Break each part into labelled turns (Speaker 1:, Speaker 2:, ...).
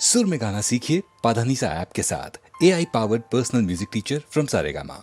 Speaker 1: सुर में गाना सीखिए पाधानीसा ऐप के साथ। AI powered personal music teacher from Saregama.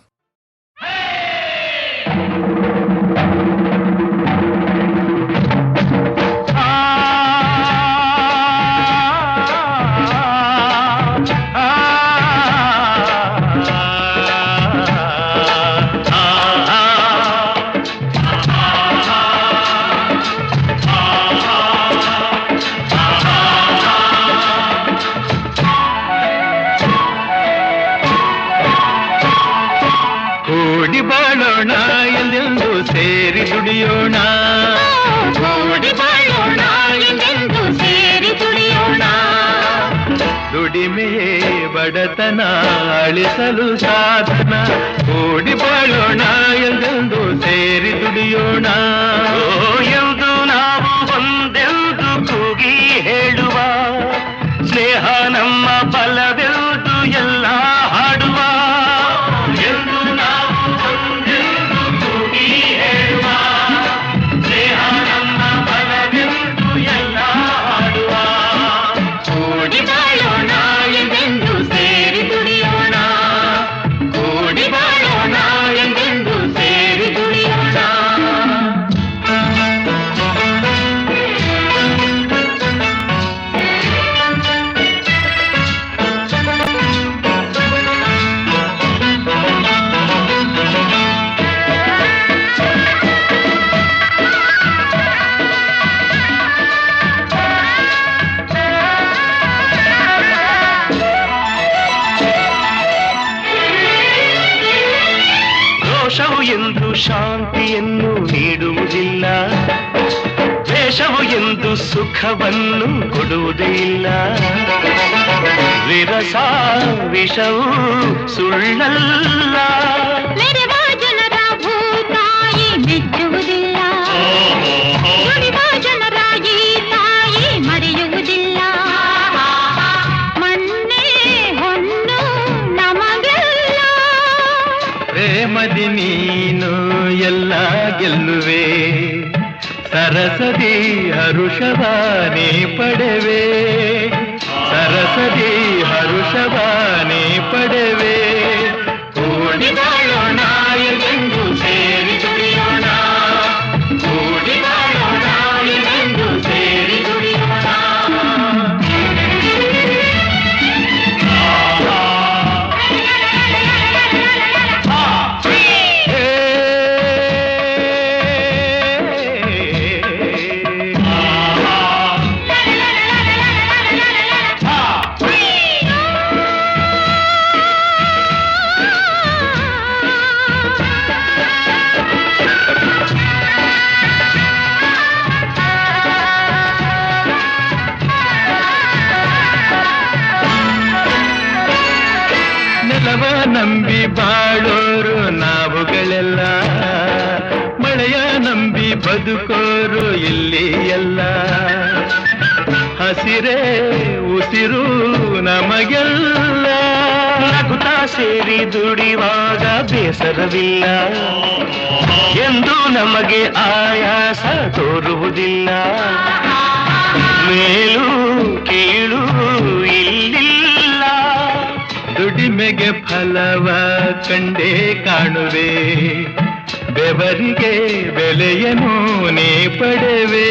Speaker 2: ಕೂಡಿ ಬಾಳೋಣ ಎಂದೆಂದು ಸೇರಿ ದುಡಿಯೋಣ,
Speaker 3: ಕೂಡಿ ಬಾಳೋಣ ಎಂದೆಂದು ಸೇರಿ ದುಡಿಯೋಣ.
Speaker 2: ದುಡಿಮೆಯೇ ಬಡತನ ಅಳಿಸಲು ಸಾಧನ. ಕೂಡಿ ಬಾಳೋಣ ಎಂದೆಂದು ಸೇರಿ ದುಡಿಯೋಣ. ಎಂದು ನಾವು ಒಂದೆಂದು ಕೂಗಿ ಹೇಳುವ, ಸ್ನೇಹ ನಮ್ಮ ಬಲವೆಂದು ಎಲ್ಲ ಹಾಡುವ. ಎಂದು ನಾವು ಒಂದೆಂದು ಕೂಗಿ ಹೇಳುವ, ಸ್ನೇಹ ನಮ್ಮ ಬಲವೆಂದು ಎಲ್ಲ ಹಾಡುವ.
Speaker 3: ಕೂಡಿ ಬಾಳೋಣ ಎಂದೆಂದು ಸೇರಿ ದುಡಿಯೋಣ, ಕೂಡಿ ಬಾಳೋಣ ಎಂದೆಂದು ಸೇರಿ ದುಡಿಯೋಣ.
Speaker 2: ದೋಷವು ಎಂದು ಶಾಂತಿಯನ್ನು ನೀಡುವುದಿಲ್ಲ, ದ್ವೇಷವು ಎಂದು ಸುಖವನ್ನು ಕೊಡುವುದೇ ಇಲ್ಲ. ವಿರಸ ವಿಷವು ಸುಳ್ಳಲ್ಲ,
Speaker 3: ಮೆರೆವ ಜನರ ಭೂತಾಯಿ ಮೆಚ್ಚುವುದಿಲ್ಲ, ದುಡಿವ ಜನರ ಈ ತಾಯಿ ಮರೆಯುವುದಿಲ್ಲ. ಮಣ್ಣೆ ಹೊನ್ನು ನಮಗೆಲ್ಲ,
Speaker 2: ಪ್ರೇಮದಿ ನೀನು ಎಲ್ಲ ಗೆಲ್ಲುವೆ. ಸರಸದಿ ಹರುಷವಾನೇ ಪಡೆವೆ, ಸರಸದಿ ಹರುಷವಾನೇ ಪಡೆವೆ. ಕೂಡಿ ಬಾಳೋಣ ಎಂದೆಂದು ಸೇರಿ ದುಡಿಯೋಣ, ಕೂಡಿ ಬಾಳೋಣ ಎಂದೆಂದು ಸೇರಿ ದುಡಿಯೋಣ. ನೆಲವ ನಂಬಿ ಬಾಳೋರು ನಾವುಗಳೆಲ್ಲ, ಮಳೆಯ ನಂಬಿ ಬದುಕೋರು ಇಲ್ಲಿ ಎಲ್ಲ. ಹಸಿರೇ ಉಸಿರು ನಮಗೆಲ್ಲ, ನಗುತ್ತಾ ಸೇರಿ ದುಡಿವಾಗ ಬೇಸರವಿಲ್ಲ. ಎಂದು ನಮಗೆ ಆಯಾಸ ತೋರುವುದಿಲ್ಲ. ಮೇಲು ಕೀಳು ಇಲ್ಲಿಲ್ಲ, ದುಡಿಮೆಗೆ ಫಲವ ಕಂಡೇ ಕಾಣುವೆ. ಬೆವರಿಗೆ ಬೆಲೆಯನ್ನು ನೀ ಪಡೆವೆ,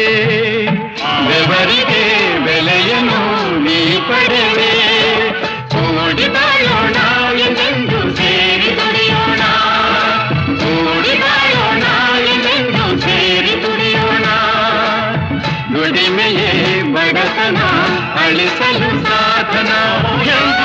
Speaker 2: ಬೆವರಿಗೆ ಬೆಲೆಯನ್ನು ನೀ ಪಡೆವೆ. ಕೂಡಿ ಬಾಳೋಣ ಎಂದೆಂದು ಸೇರಿ ದುಡಿಯೋಣ, ಕೂಡಿ ಬಾಳೋಣ ಎಂದೆಂದು ಸೇರಿ ದುಡಿಯೋಣ. ದುಡಿಮೆಯೇ ಬಡತನ ಅಳಿಸಲು ಸಾಧನ ಎಂದು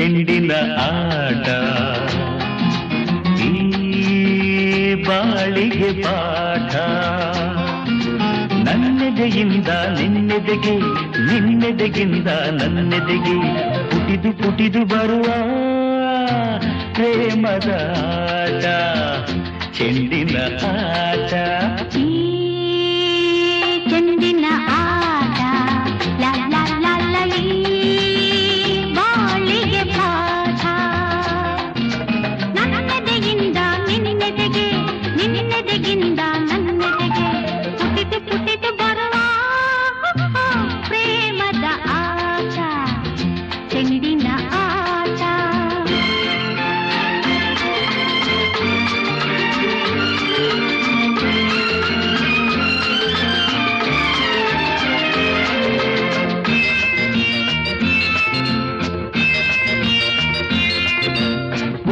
Speaker 2: ಚೆಂಡಿನ ಆಟ ಈ ಬಾಳಿಗೆ ಪಾಠ ನನ್ನೆದೆಯಿಂದ ನಿನ್ನೆದೆಗೆ ನಿನ್ನೆದೆಗಿಂದ ನನ್ನೆದೆಗೆ ಪುಟಿದು ಪುಟಿದು ಬರುವ ಪ್ರೇಮದ ಆಟ ಚೆಂಡಿನ ಆಟ
Speaker 3: ಚೆಂಡಿನ ಆಟ ಲಾ ಲಾ ಲಾ ಲಾ ಲೀ, ಬಾಳಿಗೆ ಪಾಠ ನನ್ನೆದೆಯಿಂದ ನಿನ್ನೆದೆಗೆ ನಿನ್ನೆದೆಗಿಂದ ನನ್ನೆದೆಗೆ ಪುಟಿದು ಪುಟಿದು ಬರುವ ಪ್ರೇಮದ ಆಟ ಚೆಂಡಿನ ಆಟ.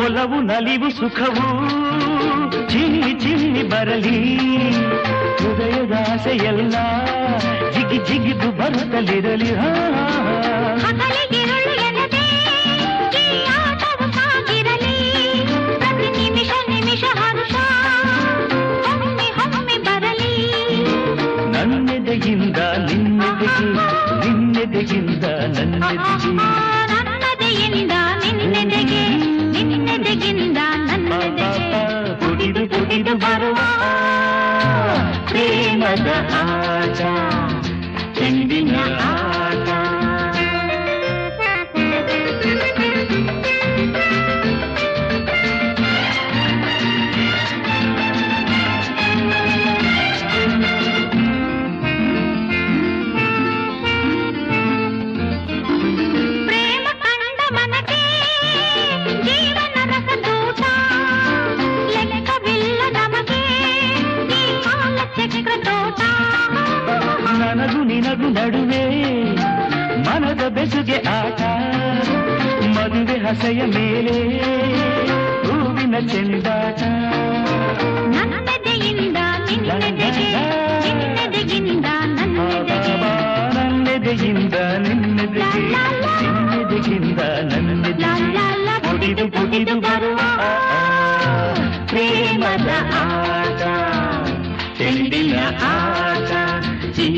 Speaker 2: ಒಲವು ನಲಿವು ಸುಖವು ಚಿನ್ನಿ ಚಿನ್ನಿ ಬರಲಿ ಹೃದಯದ ಆಸೆಯೆಲ್ಲ ಜಿಗಿ ಜಿಗಿದು ಬರುತ್ತಲಿರಲಿ.
Speaker 3: ಹಗಲಿಗಿರುಳು ಎನ್ನದೆ ಈ ಆಟವು ಸಾಗಿರಲಿ, ಪ್ರತಿ ನಿಮಿಷ ನಿಮಿಷ ಹರುಷ ಒಮ್ಮೆ ಒಮ್ಮೆ ಬರಲಿ.
Speaker 2: ನನ್ನೆದೆಯಿಂದ ನಿನ್ನೆದೆಗೆ ನಿನ್ನೆದೆಗಿಂದ ನನ್ನೆದೆಗೆ
Speaker 3: ನನ್ನದೆಯಿಂದ ನಿನ್ನೆದೆಗೆ ನಿನ್ನೆದೆಗಿಂದ ನನ್ನೆದೆಗೆ
Speaker 2: ಪುಟಿದು ಪುಟಿದು ಬರುವ ಪ್ರೇಮದ ಆಟ ಚೆಂಡಿನ ಆಟ.
Speaker 3: ಪ್ರೇಮ ಕಂಡ ಮನಕ್ಕೆ ಜೀವನದ ಸಂತೋಷ, ಲೆಕ್ಕವಿಲ್ಲ ನಮಗೆ ಈ ಕಾಲ ಚಕ್ರ ತೋಟ.
Speaker 2: ನನಗೂ ನಿನಗೂ ನಡುವೆ ಮನದ ಬೆಸುಗೆ ಆಟ ಮದುವೆ ಹಸೆಯ ಮೇಲೆ ಹೂವಿನ ಚೆಂಡಾಟ.
Speaker 3: ನನ್ನೆದೆಯಿಂದ ನಿನ್ನೆದೆಗೆ ನಿನ್ನೆದೆಗಿಂದ ನನ್ನೆದೆಗೆ
Speaker 2: ನನ್ನೆದೆಯಿಂದ ನಿನ್ನೆದೆಗೆ ನಿನ್ನೆದೆಗಿಂದ ನನ್ನೆದೆಗೆ ಪುಟಿದು ಪುಟಿದು ಬರುವ ಪ್ರೇಮದ ಆಟ ಚೆಂಡಿನ ಆಟ ಈ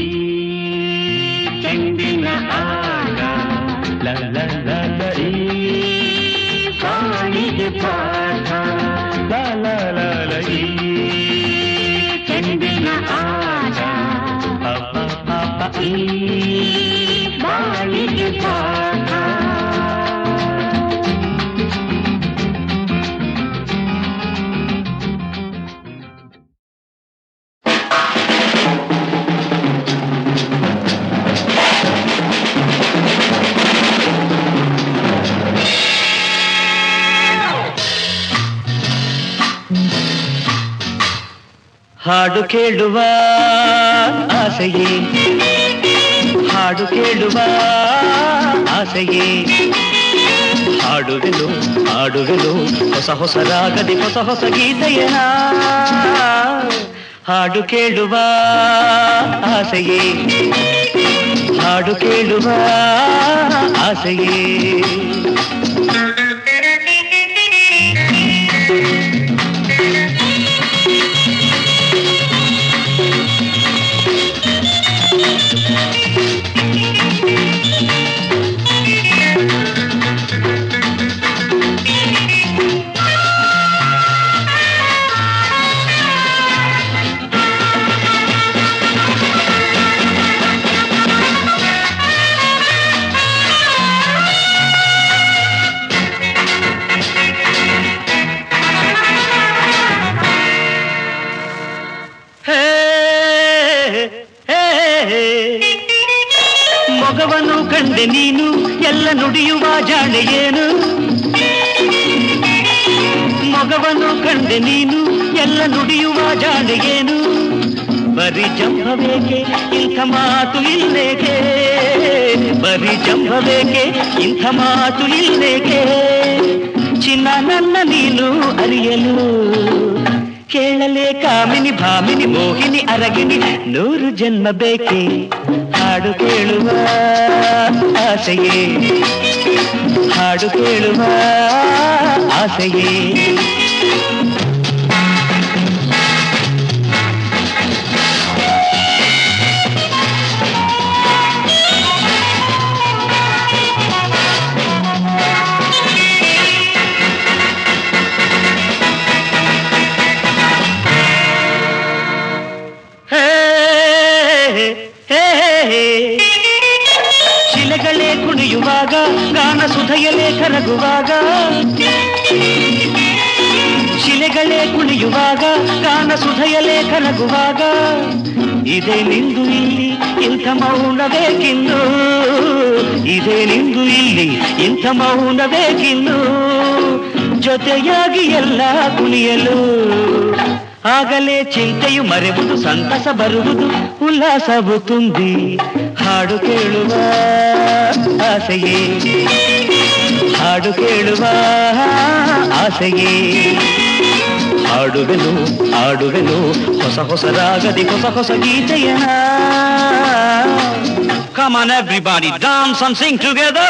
Speaker 2: ಚೆಂಡಿನ ಆಟ ಲ ಲ ಲ ಲ ಈ ಬಾಳಿಗೆ ಪಾಠ ಲ ಲ ಲ ಲ ಈ ಚೆಂಡಿನ ಆಟ ಅಪ್ಪ ಪಾಪ ಈ ಬಾಳಿಗೆ ಪಾಠ. ಹಾಡು ಕೇಳುವ ಆಸೆಯೇ ಹಾಡು ಕೇಳುವ ಆಸೆಯೇ ಹಾಡುವೆನು ಹಾಡುವೆನು ಹೊಸ ಹೊಸ ರಾಗದಿ ಹೊಸ ಹೊಸ ಗೀತೆಯನ ಹಾಡು ಕೇಳುವ ಆಸೆಯೇ ಹಾಡು ಕೇಳುವ ಆಸೆಯೇ. ಮೊಗವನ್ನು ಕಂಡೆ ನೀನು ಎಲ್ಲ ನುಡಿಯುವ ಜಾಣೆಯೇನು ಮೊಗವನ್ನು ಕಂಡೆ ನೀನು ಎಲ್ಲ ನುಡಿಯುವ ಜಾಣೆಯೇನು ಬರಿ ಜಂಭವೇಕೆ ಇಂಥ ಮಾತು ಇಲ್ಲೇಕೆ ಬರಿ ಜಂಭವೇಕೆ ಇಂಥ ಮಾತು ಇಲ್ಲೇಕೆ ಚಿನ್ನ ನನ್ನ ನೀನು ಅರಿಯಲು ಕೇಳಲೇ ಕಾಮಿನಿ ಭಾಮಿನಿ ಮೋಹಿನಿ ಅರಗಿನಿ 100 ಜನ್ಮ ಬೇಕೆ ಹಾಡು ಕೇಳುವ ಆಸೆಯೇ ಹಾಡು ಕೇಳುವ ಆಸೆಯೇ ಶಿಲೆಗಳೇ ಕುಣಿಯುವಾಗ ಗಾನ ಸುಧೆಯಲೇ ಕರಗುವಾಗ ಶಿಲೆಗಳೇ ಕುಣಿಯುವಾಗ ಗಾನ ಸುಧೆಯಲೇ ಕರಗುವಾಗ ಇದೇ ನಿಂದು ಇಲ್ಲಿ ಇಂಥ ಮೌನ ಬೇಕಿನ್ನು ಇದೇ ನಿಂದು ಇಲ್ಲಿ ಇಂಥ ಮೌನ ಬೇಕಿನ್ನು ಜೊತೆಯಾಗಿ ಎಲ್ಲ ಕುಣಿಯಲು ಆಗಲೇ ಚಿಂತೆಯು ಮರೆಯುವುದು ಸಂತಸ ಬರುವುದು ಉಲ್ಲಾಸವು ತುಂಬಿ ಹಾಡು ಕೇಳುವ ಆಸೆಯೇ ಹಾಡು ಕೇಳುವ ಆಸೆಯೇ ಹಾಡುವೆನು ಹಾಡುವೆನು ಹೊಸ ಹೊಸ ರಾಗದಿ ಹೊಸ ಹೊಸ ಗೀತೆಯನ Come on everybody, dance and sing together.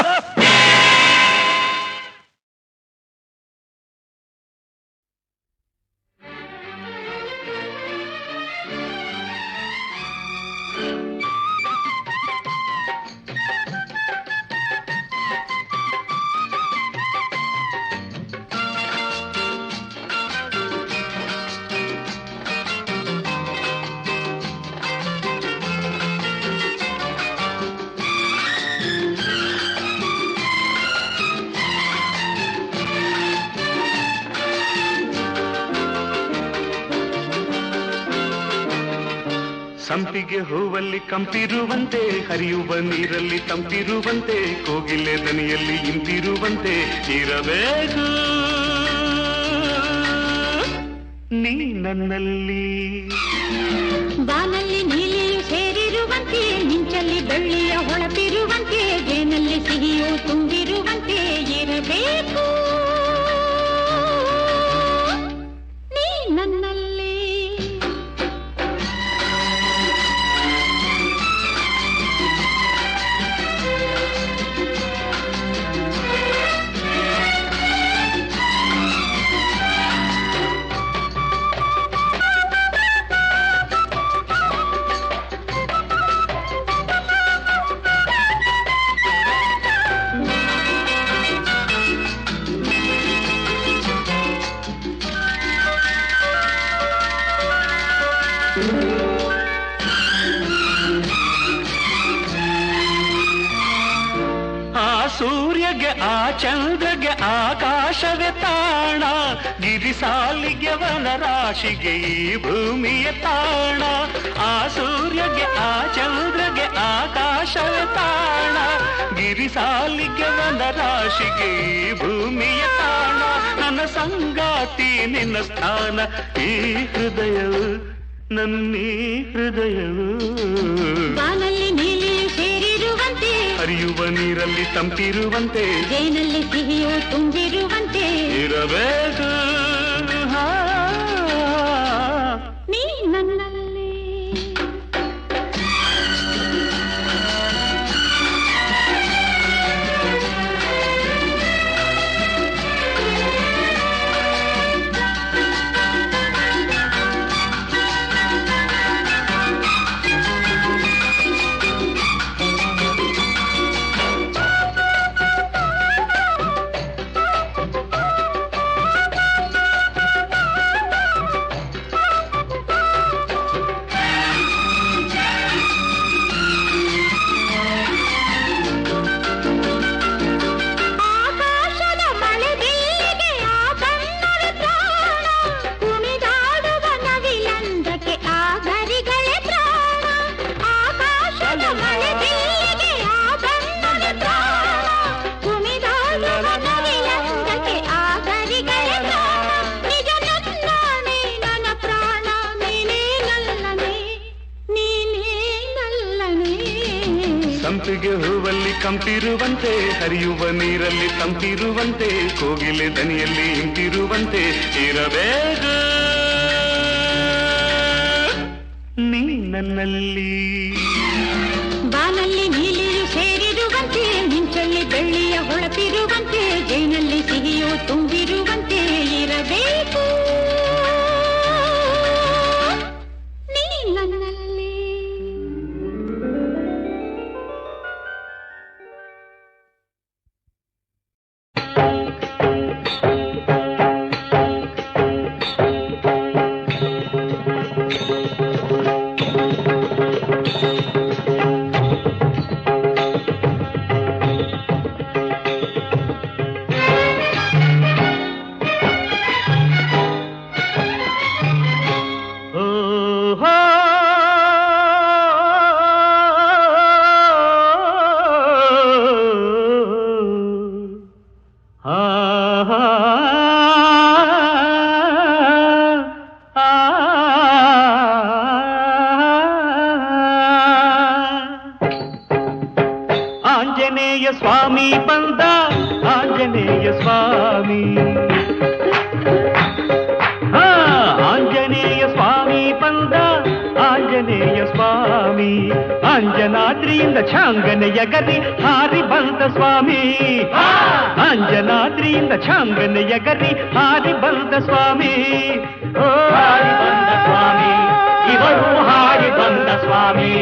Speaker 4: ಸಂಪಿಗೆ ಹೂವಲ್ಲಿ ಕಂಪಿರುವಂತೆ ಹರಿಯುವ ನೀರಲ್ಲಿ ತಂಪಿರುವಂತೆ ಕೋಗಿಲೆ ದನಿಯಲ್ಲಿ ಇಂಪಿರುವಂತೆ ಇರಬೇಕು ನೀ ನನ್ನಲ್ಲಿ
Speaker 3: ಬಾನಲ್ಲಿ ನೀಲಿಯು ಸೇರಿರುವಂತೆ ಮಿಂಚಲ್ಲಿ ಬೆಳ್ಳಿಯ ಹೊಳಪಿರುವಂತೆ ಜೇನಲ್ಲಿ ಸಿಹಿಯು ತುಂಬಿರುವಂತೆ ಇರಬೇಕು ನೀ ನನ್ನಲ್ಲಿ
Speaker 4: ಸೂರ್ಯಗೆ ಆ ಚಂದ್ರಗೆ ಆಕಾಶವೇ ತಾಣ ಗಿರಿಸಾಲಿಗೆ ವನರಾಶಿಗೆ ಈ ಭೂಮಿಯ ತಾಣ ಆ ಸೂರ್ಯಗೆ ಆ ಚಂದ್ರಗೆ ಆಕಾಶವೇ ತಾಣ ಗಿರಿಸಾಲಿಗೆ ವನರಾಶಿಗೆ ಈ ಭೂಮಿಯ ತಾಣ ನನ್ನ ಸಂಗಾತಿ ನಿನ್ನ ಸ್ಥಾನ ಈ ಹೃದಯವು ನನ್ನೀ ಹೃದಯವು
Speaker 3: ಬಾನಲ್ಲಿ ನೀಲಿಯು ಸೇರಿರುವಂತೆ
Speaker 4: ಹರಿಯುವ ನೀರಲ್ಲಿ ತಂಪಿರುವಂತೆ
Speaker 3: ಜೇನಲ್ಲಿ ಸಿಹಿಯು ತುಂಬಿರುವಂತೆ
Speaker 4: ಇರಬೇಕು
Speaker 3: ನೀ ನನ್ನಲ್ಲಿ
Speaker 4: ಸಂಪಿಗೆ ಹೂವಲ್ಲಿ ಕಂಪಿರುವಂತೆ ಹರಿಯುವ ನೀರಲ್ಲಿ ತಂಪಿರುವಂತೆ ಕೋಗಿಲೆ ದನಿಯಲ್ಲಿ ಇಂಪಿರುವಂತೆ ಇರಬೇಕು ನೀ ನನ್ನಲ್ಲಿ
Speaker 3: ಬಾನಲ್ಲಿ ನೀಲಿಯು ಸೇರಿರುವಂತೆ ಮಿಂಚಲ್ಲಿ ಬೆಳ್ಳಿಯ ಹೊಳಪಿರುವಂತೆ
Speaker 4: ಸ್ವಾಮಿ ಬಂದ ಆಂಜನೇಯ ಸ್ವಾಮಿ ಆಂಜನೇಯ ಸ್ವಾಮಿ ಬಂದ ಆಂಜನೇಯ ಸ್ವಾಮಿ ಅಂಜನಾದ್ರಿಯಿಂದ ಛಾಂಗನೆಯ ಗರಿ ಹಾರಿ ಬಂದ ಸ್ವಾಮಿ ಅಂಜನಾದ್ರಿಯಿಂದ ಛಾಂಗನೆಯ ಗರಿ ಹಾರಿ ಬಂದ ಸ್ವಾಮಿ ಹಾರಿ ಬಂದ ಸ್ವಾಮಿ ಇವರು ಹಾರಿ ಬಂದ ಸ್ವಾಮಿ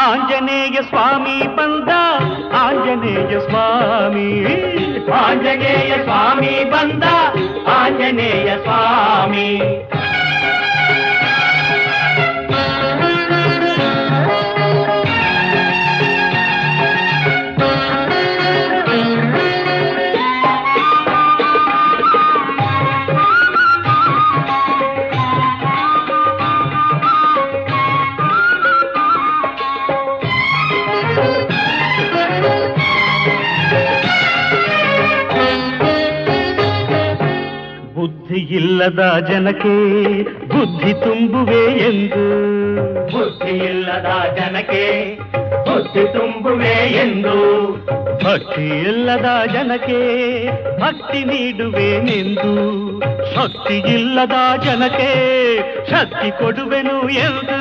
Speaker 4: ಆಂಜನೇಯ ಸ್ವಾಮಿ ಬಂದ ಆಂಜನೇಯ ಸ್ವಾಮಿ ಆಂಜನೇಯ ಸ್ವಾಮಿ ಬಂದ ಆಂಜನೇಯ ಸ್ವಾಮಿ ಇಲ್ಲದ ಜನಕ್ಕೆ ಬುದ್ಧಿ ತುಂಬುವೆ ಎಂದು ಬುದ್ಧಿ ಇಲ್ಲದ ಜನಕ್ಕೆ ಬುದ್ಧಿ ತುಂಬುವೆ ಎಂದು ಭಕ್ತಿ ಇಲ್ಲದ ಜನಕ್ಕೆ ಭಕ್ತಿ ನೀಡುವೆನೆಂದು ಶಕ್ತಿ ಇಲ್ಲದ ಜನಕ್ಕೆ ಶಕ್ತಿ ಕೊಡುವೆನು ಎಂದು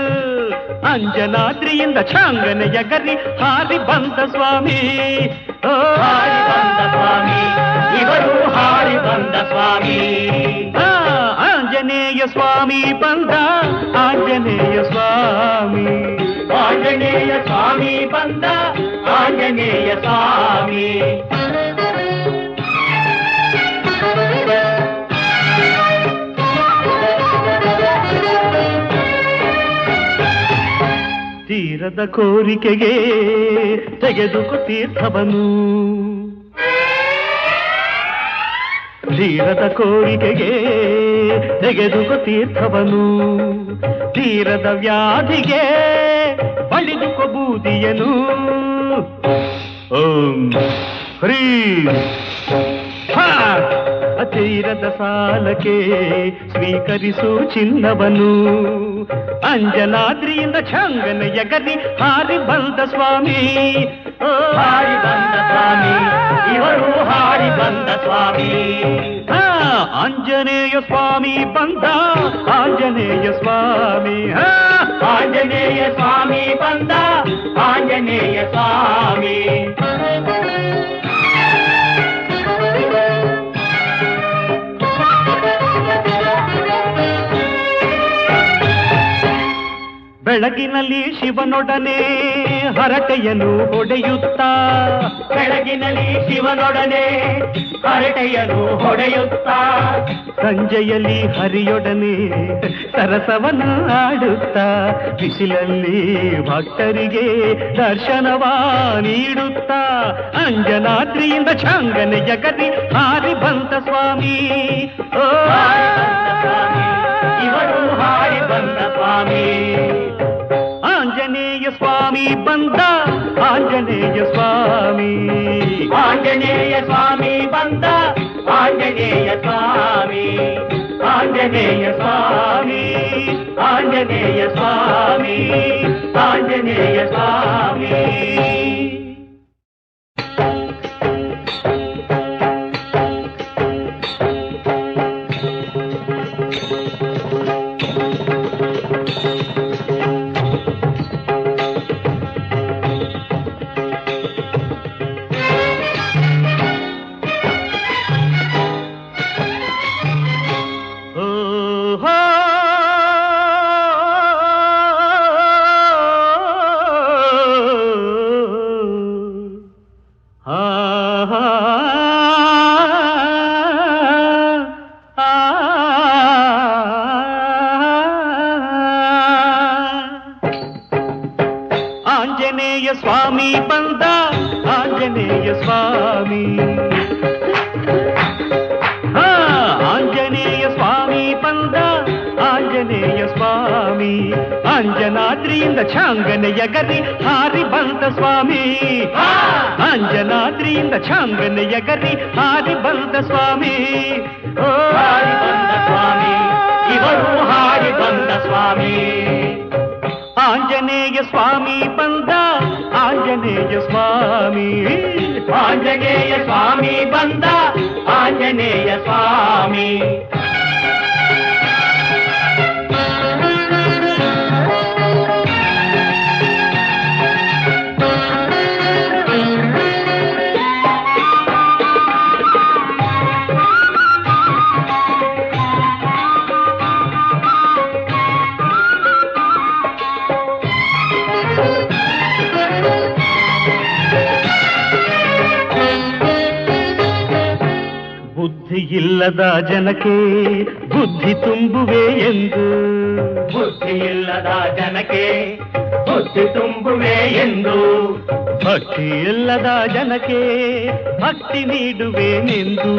Speaker 4: ಅಂಜನಾದ್ರಿಯಿಂದ ಛಾಂಗನೆಯ ಗರಿ ಹಾರಿ ಬಂದ ಸ್ವಾಮಿ ಹಾರಿ ಬಂದ ಸ್ವಾಮಿ ಇವರು ಹಾರಿ ಬಂದ ಸ್ವಾಮಿ ಆಂಜನೇಯ ಸ್ವಾಮಿ ಬಂದ ಆಂಜನೇಯ ಸ್ವಾಮಿ ಆಂಜನೇಯ ಸ್ವಾಮಿ ಬಂದ ಆಂಜನೇಯ ಸ್ವಾಮಿ ತೀರದ ಕೋರಿಕೆಗೆ ತೆಗೆದುಕೊ ತೀರ್ಥವನು ತೀರದ ಕೋರಿಕೆಗೆ ತೆಗೆದುಕೊ ತೀರ್ಥವನು ತೀರದ ವ್ಯಾಧಿಗೆ ಬಳಿದುಕೊ ಬೂದಿಯನು ಓಂ ಹ್ರೀ ತೀರದ ಸಾಲಕ್ಕೆ ಸ್ವೀಕರಿಸು ಚಿನ್ನವನು ಅಂಜನಾದ್ರಿಯಿಂದ ಛಾಂಗನೆಯ ಗರಿ ಹಾರಿ ಬಂದ ಸ್ವಾಮಿ ಹಾರಿ ಬಂದ ಸ್ವಾಮಿ ಇವರು ಹಾರಿ ಬಂದ ಸ್ವಾಮಿ ಆಂಜನೇಯ ಸ್ವಾಮಿ ಬಂದ ಆಂಜನೇಯ ಸ್ವಾಮಿ ಆಂಜನೇಯ ಸ್ವಾಮಿ ಬಂದ ಆಂಜನೇಯ ಸ್ವಾಮಿ ಬೆಳಗಿನಲ್ಲಿ ಶಿವನೊಡನೆ ಹರಟೆಯನ್ನು ಹೊಡೆಯುತ್ತಾ ಬೆಳಗಿನಲ್ಲಿ ಶಿವನೊಡನೆ ಹರಟೆಯನ್ನು ಹೊಡೆಯುತ್ತಾ ಸಂಜೆಯಲ್ಲಿ ಹರಿಯೊಡನೆ ಸರಸವನ್ನು ಆಡುತ್ತಾ ಬಿಸಿಲಲ್ಲಿ ಭಕ್ತರಿಗೆ ದರ್ಶನವ ನೀಡುತ್ತಾ ಅಂಜನಾದ್ರಿಯಿಂದ ಛಾಂಗನೆಯ ಗರಿ ಹಾರಿ ಬಂದ ಸ್ವಾಮಿ ಇವರು ಹಾರಿ ಬಂದ ಸ್ವಾಮಿ ಆಂಜನೇಯ ಸ್ವಾಮಿ ಬಂದ ಆಂಜನೇಯ ಸ್ವಾಮಿ ಆಂಜನೇಯ ಸ್ವಾಮಿ ಬಂದ ಆಂಜನೇಯ ಸ್ವಾಮಿ ಆಂಜನೇಯ ಸ್ವಾಮಿ ಆಂಜನೇಯ ಸ್ವಾಮಿ ಆಂಜನೇಯ ಸ್ವಾಮಿ ಆಂಜನೇಯ ಸ್ವಾಮಿ ಬಂದ ಆಂಜನೇಯ ಸ್ವಾಮಿ ಆಂಜನೇಯ ಸ್ವಾಮಿ ಬಂದ ಆಂಜನೇಯ ಸ್ವಾಮಿ ಅಂಜನಾದ್ರಿಯಿಂದ ಛಾಂಗನೆಯ ಗರಿ ಹಾರಿ ಬಂದ ಸ್ವಾಮಿ ಅಂಜನಾದ್ರಿಯಿಂದ ಛಾಂಗನೆಯ ಗರಿ ಹಾರಿ ಬಂದ ಸ್ವಾಮಿ ಹಾರಿ ಬಂದ ಸ್ವಾಮಿ ಇವರು ಹಾರಿ ಬಂದ ಸ್ವಾಮಿ ಆಂಜನೇಯ ಸ್ವಾಮಿ ಬಂದ ಆಂಜನೇಯ ಸ್ವಾಮಿ. ಆಂಜನೇಯ ಸ್ವಾಮಿ ಬಂದ, ಆಂಜನೇಯ ಸ್ವಾಮಿ. ಬುದ್ಧಿ ಇಲ್ಲದ ಜನಕ್ಕೆ ಬುದ್ಧಿ ತುಂಬುವೆ ಎಂದು, ಬುದ್ಧಿ ಇಲ್ಲದ ಜನಕ್ಕೆ ಬುದ್ಧಿ ತುಂಬುವೆ ಎಂದು, ಭಕ್ತಿ ಇಲ್ಲದ ಜನಕ್ಕೆ ಭಕ್ತಿ ನೀಡುವೆನೆಂದು,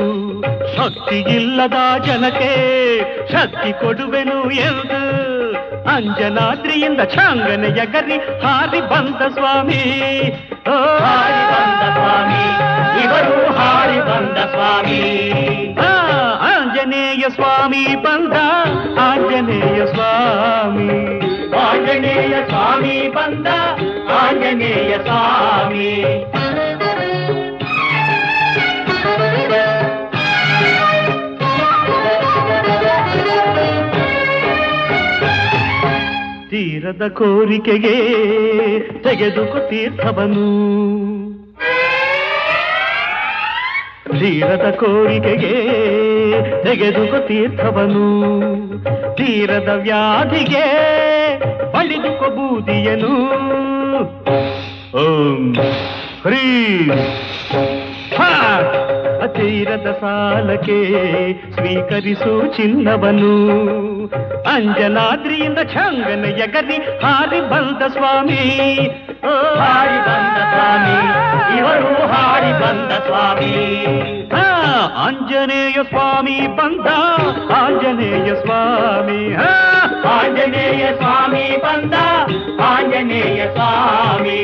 Speaker 4: ಶಕ್ತಿ ಇಲ್ಲದ ಜನಕ್ಕೆ ಶಕ್ತಿ ಕೊಡುವೆನು ಎಂದು, ಅಂಜನಾದ್ರಿಯಿಂದ ಛಾಂಗನೆಯ ಗರಿ ಹಾರಿ ಬಂದ ಸ್ವಾಮಿ. ಹಾರಿ ಬಂದ ಸ್ವಾಮಿ, ಇವರು ಹಾರಿ ಬಂದ ಸ್ವಾಮಿ. ಆಂಜನೇಯ ಸ್ವಾಮಿ ಬಂದ, ಆಂಜನೇಯ ಸ್ವಾಮಿ. ಆಂಜನೇಯ ಸ್ವಾಮಿ ಬಂದ, ಆಂಜನೇಯ ಸ್ವಾಮಿ. ತೀರದ ಕೋರಿಕೆಗೆ ತೆಗೆದುಕೊ ತೀರ್ಥವನು, ತೀರದ ಕೋರಿಕೆಗೆ ತೆಗೆದುಕೊ ತೀರ್ಥವನು, ತೀರದ ವ್ಯಾಧಿಗೆ ಬಳಿದುಕೊ ಬೂದಿಯನು. ಓಂ ಹ್ರೀ ತೀರದ ಸಾಲಕ್ಕೆ ಸ್ವೀಕರಿಸು ಚಿನ್ನವನು, ಅಂಜನಾದ್ರಿಯಿಂದ ಛಾಂಗನೆಯ ಗರಿ ಹಾರಿ ಬಂದ ಸ್ವಾಮಿ. ಹಾರಿ ಬಂದ ಸ್ವಾಮಿ, ಇವರು ಹಾರಿ ಬಂದ ಸ್ವಾಮಿ. ಆಂಜನೇಯ ಸ್ವಾಮಿ ಬಂದ, ಆಂಜನೇಯ ಸ್ವಾಮಿ. ಆಂಜನೇಯ ಸ್ವಾಮಿ ಬಂದ, ಆಂಜನೇಯ ಸ್ವಾಮಿ.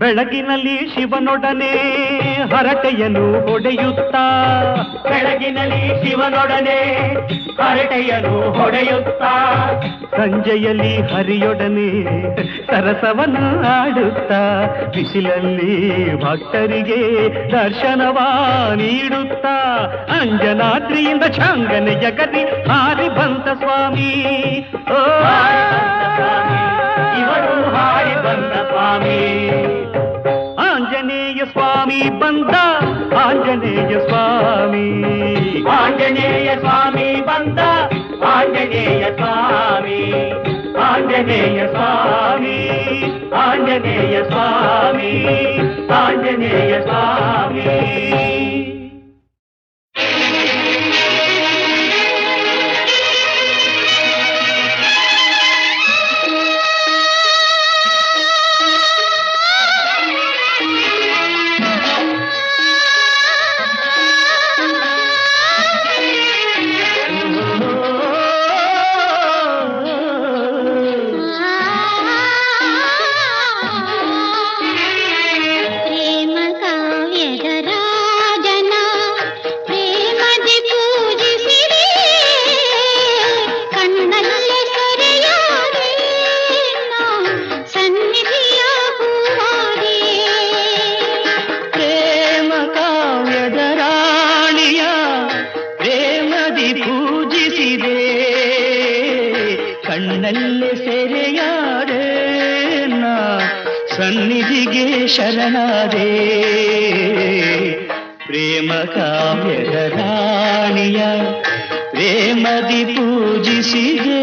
Speaker 4: ಬೆಳಗಿನಲ್ಲಿ ಶಿವನೊಡನೆ ಹರಟೆಯನ್ನು ಹೊಡೆಯುತ್ತಾ, ಬೆಳಗಿನಲ್ಲಿ ಶಿವನೊಡನೆ ಹರಟೆಯನ್ನು ಹೊಡೆಯುತ್ತಾ, ಸಂಜೆಯಲ್ಲಿ ಹರಿಯೊಡನೆ ಸರಸವನ್ನು ಆಡುತ್ತಾ, ಬಿಸಿಲಲ್ಲಿ ಭಕ್ತರಿಗೆ ದರ್ಶನವ ನೀಡುತ್ತಾ, ಅಂಜನಾದ್ರಿಯಿಂದ ಛಾಂಗನೆಯ ಗರಿ ಹಾರಿ ಬಂದ ಸ್ವಾಮಿ. ಇವರು ಹಾರಿ ಬಂದ ಸ್ವಾಮಿ. ಆಂಜನೇಯ ಸ್ವಾಮಿ ಬಂದ, ಆಂಜನೇಯ ಸ್ವಾಮಿ. ಆಂಜನೇಯ ಸ್ವಾಮಿ ಬಂದ, ಆಂಜನೇಯ ಸ್ವಾಮಿ. ಆಂಜನೇಯ ಸ್ವಾಮಿ, ಆಂಜನೇಯ ಸ್ವಾಮಿ, ಆಂಜನೇಯ ಸ್ವಾಮಿ. ಸನ್ನಿಧಿಗೆ ಶರಣಾದೆ ಪ್ರೇಮ ಕಾವ್ಯದ ರಾಣಿಯ ಪ್ರೇಮದಿ ಪೂಜಿಸಿದೆ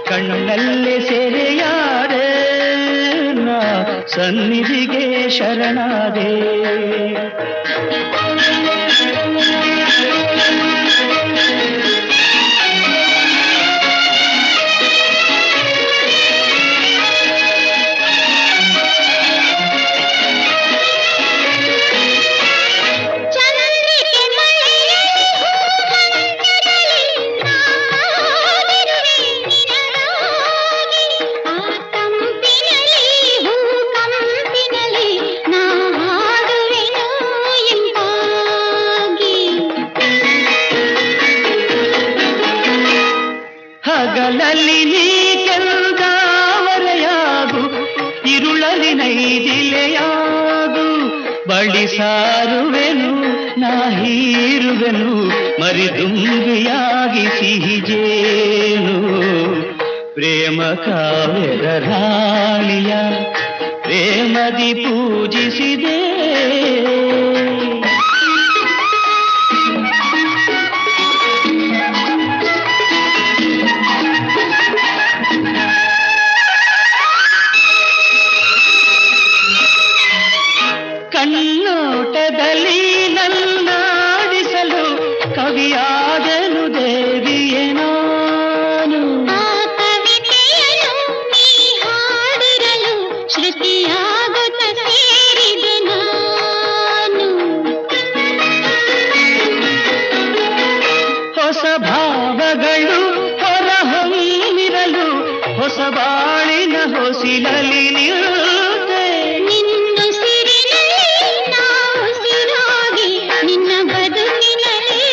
Speaker 4: ಕಣ್ಣಲ್ಲೇ ಸೆರೆಯಾದೆ ನಾ ಸನ್ನಿಧಿಗೆ ಶರಣಾದೆ
Speaker 3: ಎಂಪ
Speaker 2: ಹಗಲಲ್ಲಿ ನೀ ಕೆಂದಾವರೆಯಾಗು, ಇರುಳಲಿ ನೈದಿಲೆಯಾಗು. ಬಳಿ ಸಾರುವೆನು ನಾ ಹೀರುವೆನು, ಮರಿದುಂಬಿಯಾಗಿ ಸಿಹಿಜೇನು. ಪ್ರೇಮ ಕಾವ್ಯದ ರಾಣಿಯ ಪ್ರೇಮದಿ ಪೂಜಿಸಿದೆ. ಕಣ್ಣೋಟದಲ್ಲಿ ನನ್ನಾಡಿಸಲು ಕವಿಯಾದನು ದೇವಿಯೇ ನಾನು.
Speaker 3: ಆ ಕವಿತೆಯನ್ನು ನೀ ಹಾಡಿರಲು ಶ್ರುತಿಯಾಗುತ್ತ ಸೇರಿದೆ ನಾನು.
Speaker 2: ಹೊಸ ಭಾವಗಳು ಹೊರಹೊಮ್ಮಿರಲು ಹೊಸ ಬಾಳಿನ ಹೊಸಿಲಲಿ ನಿಲ್ಲುತ್ತೆ.
Speaker 3: ನಿನ್ನುಸಿರಿನಲ್ಲಿ ನಾ ಉಸಿರಾಗಿ ನಿನ್ನ ಬದುಕಿನಲ್ಲಿ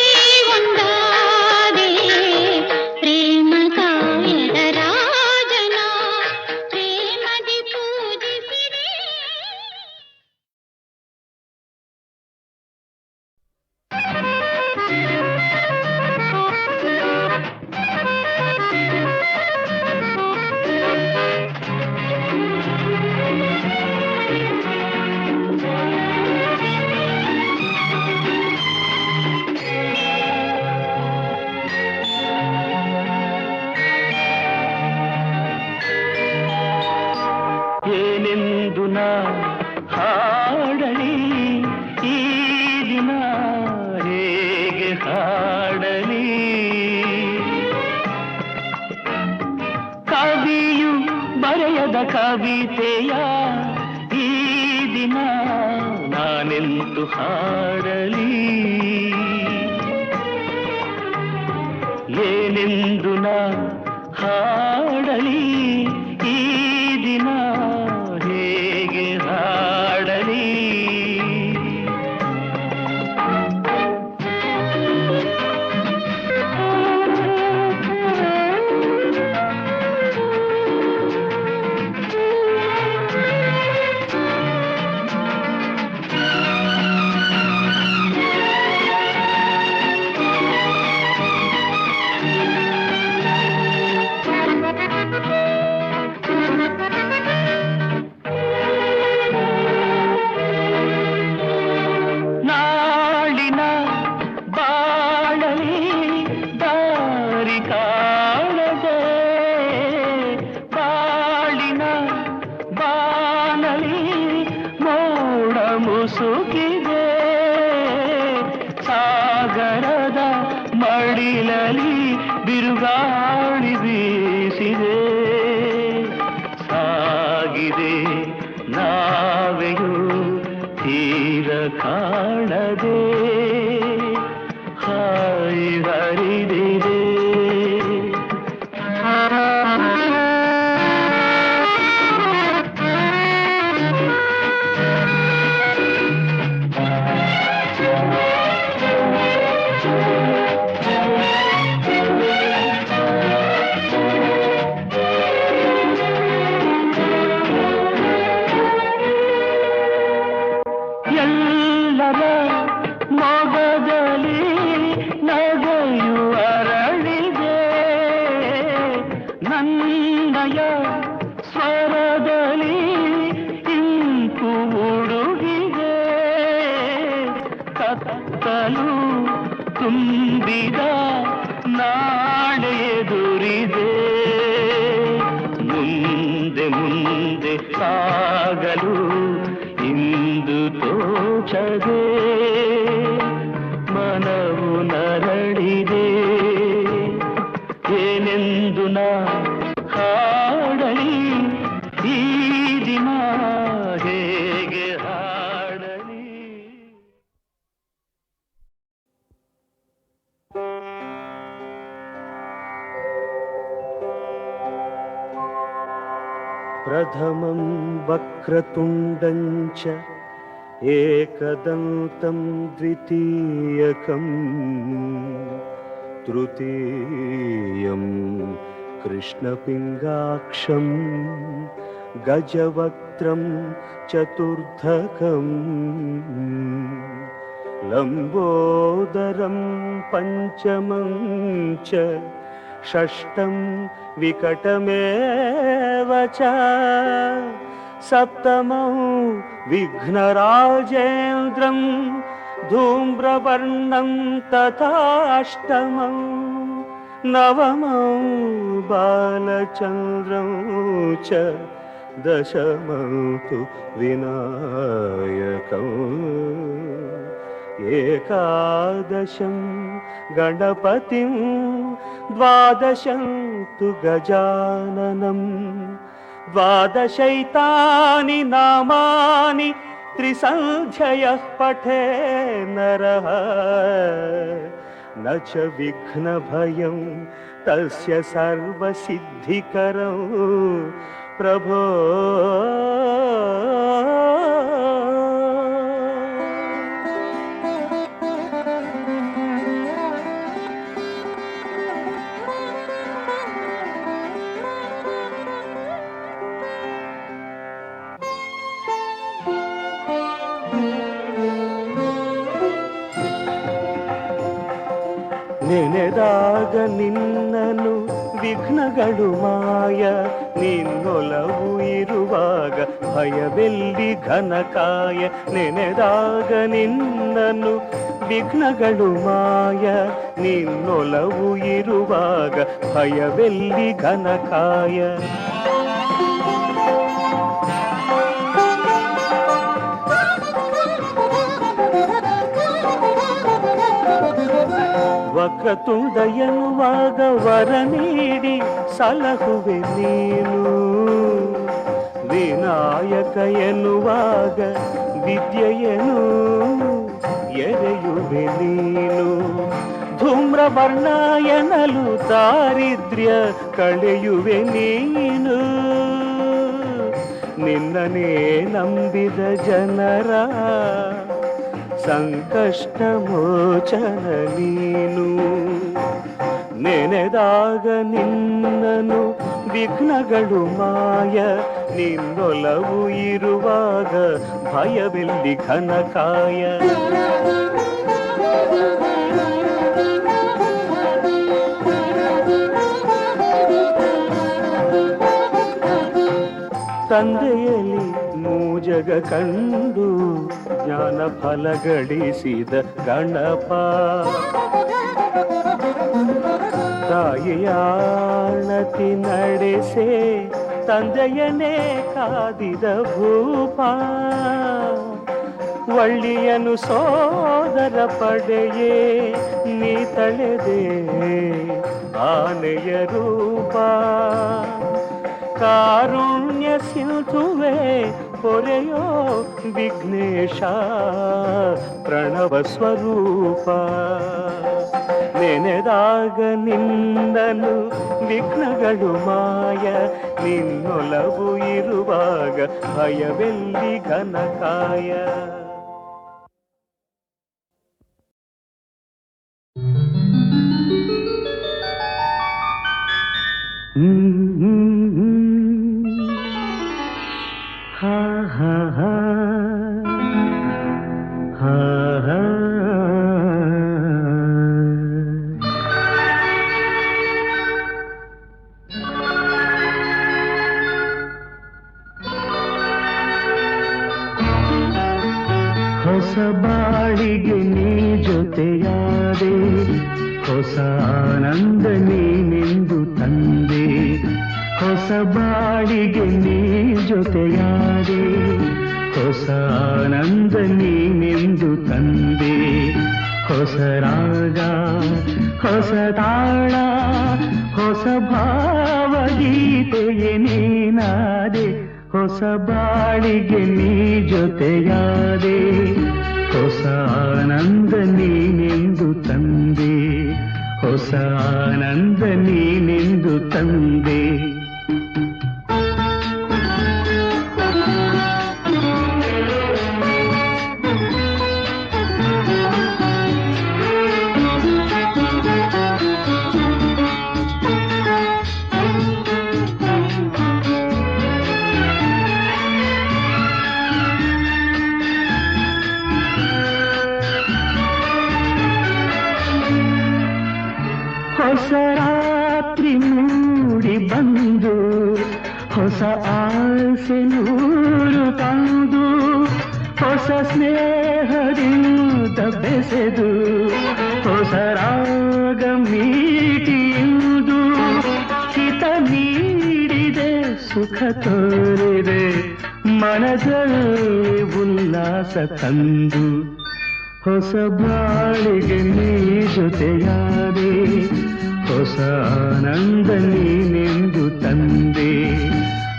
Speaker 3: ಒಂದಾದೆ. ಪ್ರೇಮ ಕಾವ್ಯದ ರಾಜನ ಪ್ರೇಮದಿ ಪೂಜಿಸಿದೆ.
Speaker 2: ಏನೆಂದು ನಾ ಹಾಡಲಿ ಈ ದಿನ, ಹೇಗೆ ಹಾಡಲಿ. ಕವಿಯು ಬರೆಯದ ಕವಿತೆಯ ಈ ದಿನ ನಾನೆಂದು ಹಾಡಲಿ. ಏನೆಂದು ನಾ ಹಾಡಲಿ ಈ ದಿನ, ಹೇಗೆ ಹಾಡಲಿ. ನಾಳಿನ ಬಾಳಲಿ ದಾರಿ ಕಾಣದೆ, ಬಾಳಿನ ಬಾನಲಿ ಮೋಡ ಮುಸುಕಿದೆ. ಸಾಗರದ ಮಡಿಲಲಿ ಬಿರುಗಾಳಿ ಬೀಸಿದೆ. ಸಾಗಿದೆ ನಾವೆಯು ತೀರ ಕಾಣದೆ, ಹಾಯಿ ಹರಿದಿದೆ. ಎಲ್ಲರ ಮೊಗದಲ್ಲಿ ನಗೆಯು ಅರಳಿದೆ. ನನ್ನಯ ಸ್ವರದಲ್ಲಿ ಇಂಪು ಉಡುಗಿದೆ. ಕತ್ತಲು ತುಂಬಿದ ನಾಳೆ ಎದುರಿದೆ. ಮುಂದೆ ಮುಂದೆ ಸಾಗಲು ಇಂದು ತೋಚದೆ, ಮನವು ನರಳಿದೆ. ಏನೆಂದು ನಾ ಹಾಡಲಿ ಈ ದಿನ, ಹೇಗೆ ಹಾಡಲಿ.
Speaker 5: प्रथमं वक्रतुण्डं च एकदन्तं द्वितीयकं तृतीयं कृष्णपिङ्गाक्षं गजवक्त्रं चतुर्धकम् लम्बोदरं पञ्चमं च षष्ठं विकटमेव च सप्तमं विघ्नराजेन्द्रं धूम्रवर्णं तथाष्टमं नवमं बालचन्द्रं च दशमं तु विनायकम् एकादशं गणपतिं द्वादशं तु गजाननं द्वादशैतानि नामानि त्रिसन्ध्ययः पठे नरः न च विघ्नभयं तस्य सर्वसिद्धिकरं प्रभो ನೆನೆದಾಗ ನಿನ್ನನು ವಿಘ್ನಗಳು ಮಾಯ ನಿನ್ನೊಲವು ಇರುವಾಗ ಭಯವೆಲ್ಲಿ ಘನಕಾಯ ನೆನೆದಾಗ ನಿನ್ನನು ವಿಘ್ನಗಳು ಮಾಯ ನಿನ್ನೊಲವು ಇರುವಾಗ ಭಯವೆಲ್ಲಿ ಘನಕಾಯ ವಕ್ರತುಂಡ ಎನ್ನುವಾಗ ವರ ನೀಡಿ ಸಲಹುವೆ ನೀನು ವಿನಾಯಕ ಎನ್ನುವಾಗ ವಿದ್ಯೆಯನು ಎರೆಯುವೆ ನೀನು ಧೂಮ್ರವರ್ಣ ಎನ್ನಲು ದಾರಿದ್ರ್ಯ ಕಳೆಯುವೆ ನೀನು ನಿನ್ನನೇ ನಂಬಿದ ಜನರ ಸಂಕಷ್ಟ ಮೋಚನ ನೀನು ನೆನೆದಾಗ ನಿನ್ನನು ವಿಘ್ನಗಳು ಮಾಯ ನಿನ್ನೊಲವು ಇರುವಾಗ ಭಯವೆಲ್ಲಿ ಘನಕಾಯ ತಂದೆಯಲ್ಲಿ ಮೂಜಗ ಕಂಡು ಜ್ಞಾನ ಫಲ ಗಳಿಸಿದ ಗಣಪ ತಾಯಿಯಾಣತಿ ನಡೆಸೆ ತಂದೆಯನೇ ಕಾದಿದ ಭೂಪ ಒಳ್ಳಿಯನು ಸೋದರ ಪಡೆಯೇ ನೀ ತಳೆದೆ ಆನೆಯ ರೂಪ ಕಾರುಣ್ಯ ಸಿಂಧುವೆ ಪೊರೆಯೋ ವಿಘ್ನೇಶ ಪ್ರಣವ ಸ್ವರೂಪ ನೆನೆದಾಗ ನಿನ್ನನು ವಿಘ್ನಗಳು ಮಾಯ ನಿನ್ನೊಲವು ಇರುವಾಗ ಭಯವೆಲ್ಲಿ ಘನಕಾಯ ha ha ha ha ha ಹೊಸ ಬಾಳಿಗೆ ನೀ ಜೊತೆಯಾದೆ ಹೊಸ ಆನಂದ ನೀನೆಂದು ತಂದೆ ಹೊಸ ಬಾಳಿಗೆ ನೀ ಜೊತೆಯಾದೆ ಹೊಸ ಆನಂದ ನೀನೆಂದು ತಂದೆ ಹೊಸ ರಾಗ ಹೊಸ ತಾಳ ಹೊಸ ಭಾವಗೀತೆಯೇ ನೀನಾದೆ ಹೊಸ ಬಾಳಿಗೆ ನೀ ಜೊತೆಯಾದೆ ಹೊಸ ಆನಂದ ನೀನೆಂದು ತಂದೆ ಹೊಸ ಆನಂದ ನೀನೆಂದು ತಂದೆ ಹೊಸ ರಾತ್ರಿ ಮೂಡಿ ಬಂದು ಹೊಸ ಆಸೆ ನೂರು ತಂದು ಹೊಸ ಸ್ನೇಹದಿಂದ ಬೆಸೆದು ಹೊಸ ರಾಗ ಮೀಟಿಯುವುದು ಹಿತ ನೀಡಿದೆ ಸುಖ ತೋರಿದೆ ಮನದಲ್ಲಿ ಉಲ್ಲಾಸ ತಂದು ಹೊಸ ಬಾಳಿಗೆ ನೀ ಜೊತೆಯಾದೆ ಹೊಸ ಆನಂದ ನೀನೆಂದು ತಂದೆ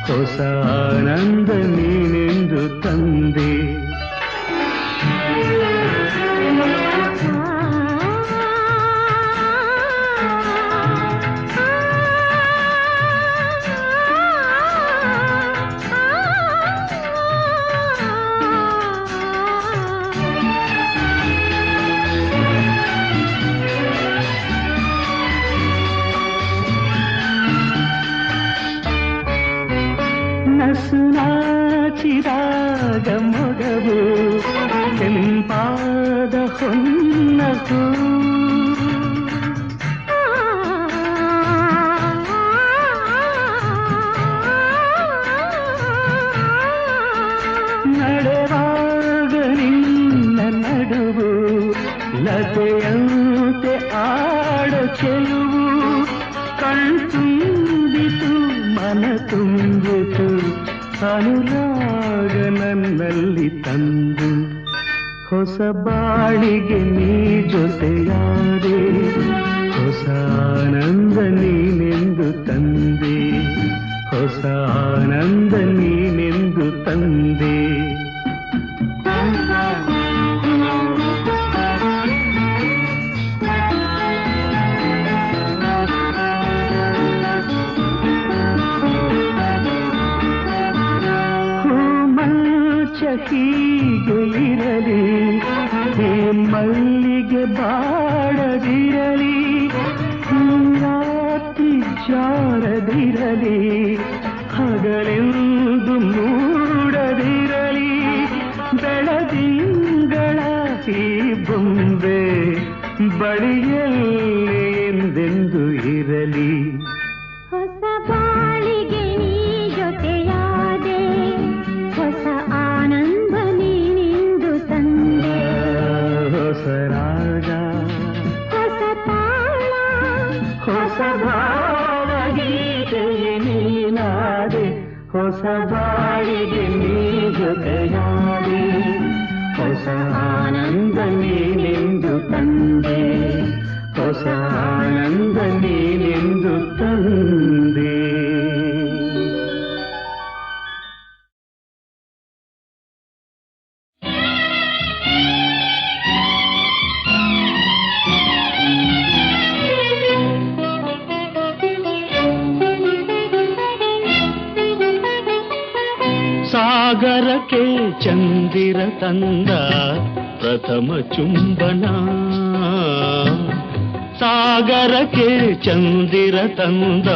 Speaker 5: ಹೊಸ ಆನಂದ ನೀನೆಂದು ತಂದೆ ನಾಚಿದಾಗ ಮೊಗವು ಕೆಂಪಾದ ಹೊನ್ನಕು ನಡೆವಾಗ ನಿನ್ನ ನಡುವು ಲತೆಯಂತೆ ಆಡ ಚೆಲುವು ಕಣ್ತುಂಬಿತು ಮನ ತುಂಬಿತು ಅನುರಾಗ ನನ್ನಲ್ಲಿ ತಂದು ಹೊಸ ಬಾಳಿಗೆ ನೀ ಜೊತೆಯಾದೆ ಹೊಸ ಆನಂದ ನೀನೆಂದು ತಂದೆ ಹೊಸ ಆನಂದ ನೀನೆಂದು ತಂದೆ ಹೀಗೆ ಇರಲಿ ಈ ಮಲ್ಲಿಗೆ ಬಾಡದಿರಲಿ ರಾತ್ರಿ ಜಾರದಿರಲಿ ಹಗಲೆಂದು ಮೂಡದಿರಲಿ ಬೆಳದಿಂಗಳ ಈ ಬೊಂಬೆ ಬಳಿಯಲ್ಲಿ ಎಂದೆಂದು ಇರಲಿ
Speaker 3: ಹೊಸ ಬಾಳಿಗೆ ನೀ ಜೊತೆಯಾದೆ ಹೊಸ ಆನಂದ ನೀನೆಂದು ತಂದೆ
Speaker 5: ಹೊಸ ರಾಗ
Speaker 3: ಹೊಸ ತಾಳ
Speaker 5: ಹೊಸ ಭಾವಗೀತೆಗೆ ನೀನಾದೆ ಹೊಸ ಬಾಳಿಗೆ ನೀ ಜೊತೆಯಾದೆ ಹೊಸ ಆನಂದ ನೀನೆಂದು ತಂದೆ ಹೊಸ ಆನಂದ ನೀನೆಂದು ತಂದೆ ಸಾಗರಕ್ಕೆ ಚಂದಿರ ತಂದ ಪ್ರಥಮ ಚುಂಬನ ಸಾಗರಕ್ಕೆ ಚಂದಿರ ತಂದ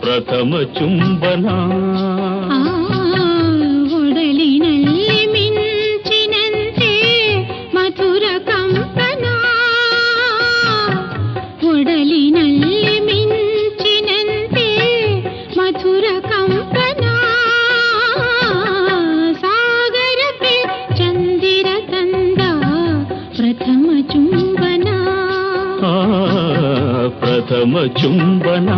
Speaker 5: ಪ್ರಥಮ ಚುಂಬನ
Speaker 3: ಒಡಲಿನಲ್ಲಿ ಮಿಂಚಿನಂತೆ ಮಧುರ ಕಂಪನ ಒಡಲಿನಲ್ಲಿ ಮಿಂಚಿನಂತೆ ಮಧುರ ಕಂಪನ ಸಾಗರಕ್ಕೆ ಚಂದಿರ ತಂದ ಪ್ರಥಮ ಚುಂಬನ
Speaker 5: ಪ್ರಥಮ ಚುಂಬನ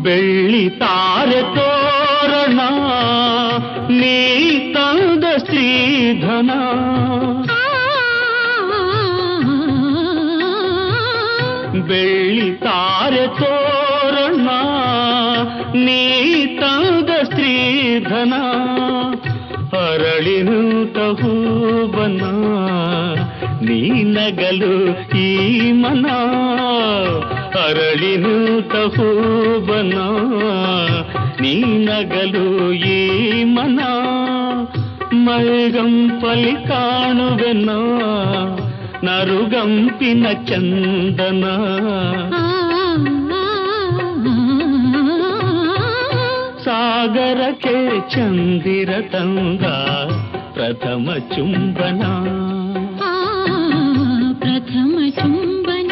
Speaker 5: ಬೆಳ್ಳಿ ತಾರೆ ತೋರಣ ನೀ ತಂದ ಶ್ರೀಧನ ಬೆಳ್ಳಿ ತಾರೆ ತೋರಣ ನೀ ತಂದ ಶ್ರೀಧನ ಅರಳಿನುತ ಹೂವನ ನೀ ನಗಲು ಈ ಮನ ಅರಳಿನುತ ಹೂವನ ನೀ ನಗಲು ಈ ಮನ ಮೈಗಂಪಲಿ ಕಾಣುವೆನ ನರುಗಂಪಿನ ಚಂದನ ಸಾಗರಕ್ಕೆ ಚಂದಿರ ತಂದ ಪ್ರಥಮ ಚುಂಬನ
Speaker 3: ಪ್ರಥಮ ಚುಂಬನ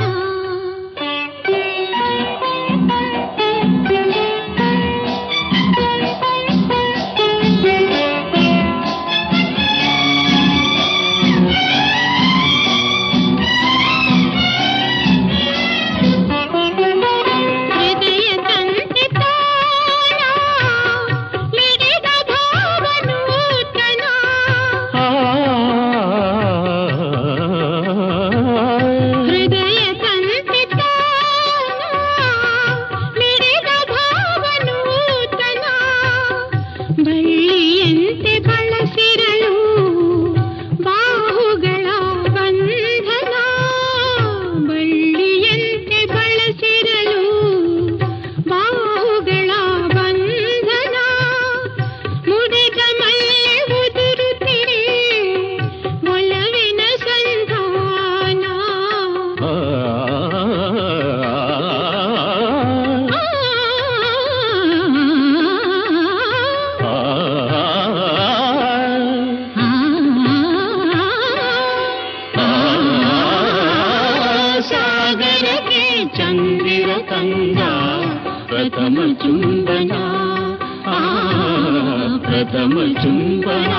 Speaker 5: ಚಂದಿರ ತಂದ ಪ್ರಥಮ ಚುಂಬನ ಪ್ರಥಮ ಚುಂಬನ